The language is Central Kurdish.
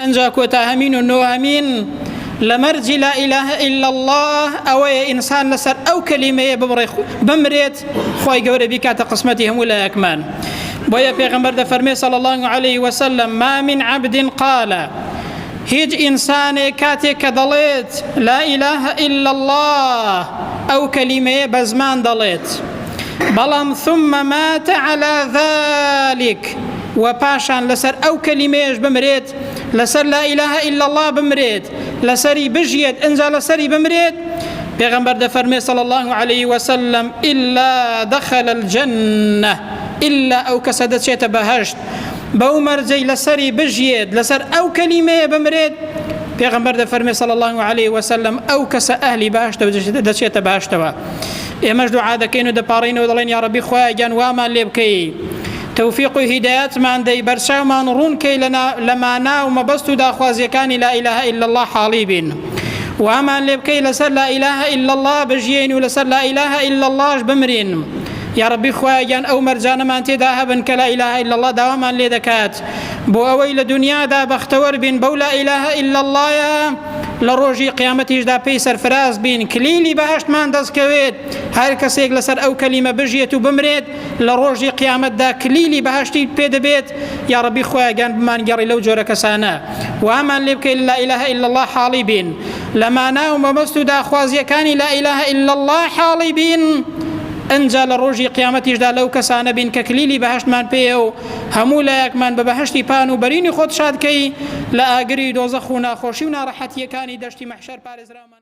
انجا كوتا همين ونو همين لمرج لا إله إلا الله أو إنسان لسر أو كلمة بمريت خوي قوري بكات قسمتهم ولا يكمان بويا پیغمبر فرمي صلى الله عليه وسلم ما من عبد قال هيج إنسان كاتي كدليت لا إله إلا الله أو كلمة بزمان دليت بلام ثم مات على ذلك وباشان لسر أو كلمة بمريت لسر لا إله إلا الله بمريت لسري بجيت انزا لسري بمريت پیغمبر فرمي صلى الله عليه وسلم إلا دخل الجنة إلا أو كسدت شيء بهشت بومر زي لسري بجيت لسر أو كلمة بمريت پیغمبر فرمي صلى الله عليه وسلم أو كس أهلي بهشت دشيت بهشت ئێمەش دوعا دەکەین و دەپاڕین و دەڵێن یا ڕەبی خوایە گیان وامان لێ بکەی تەوفیق و هیدایەتمان دەی بەرچاومان ڕوونکەی لە مانا و مەبەست و داخوازیەکانی لا إله إلا الله حاڵی بین وامان لێ بکەی لەسەر لا إله إلا الله بژیین و لەسەر لا إله إلا اللهش بمرین یا ڕەبی خوایە گیان ئەو مەرجانەمان تێدا هەبن کە لا إله إلا الله داوامان لێ دەکات بۆ ئەوەی لە دنیادا بەختەوەر بین بەو لا إله إلا اللهە لە ڕۆژی قیامەتیشدا پێی سەرفراز بین کلیلی بەهەشتمان دەستکەوێت هەر کەسێک لەسەر ئەو کەلیمە بژێت و بمرێت لە ڕۆژی قیامەتدا کلیلی بەهەشتی پێ دەبێت یا ڕەبی خۆیان گیان بمانگەڕی لەو جۆرە کەسانە و ئامان لێ بکەین لا إله إلا الله حاڵی بین لە مانا و مەبەست و داخوازیەکانی لا إله إلا الله حاڵی بین ئەنجا لە ڕۆژی قیامەتیشدا لەو کەسانە بین کە کلیلی بەهەشتمان پێیە و هەموو لایەکمان بە بەهەشتی پان و بەرینی خۆت شادکەی لە ئاگری دۆزەخ و ناخۆشی و ناڕەحەتیەکانی دەشتی مەحشەر پارێزرامان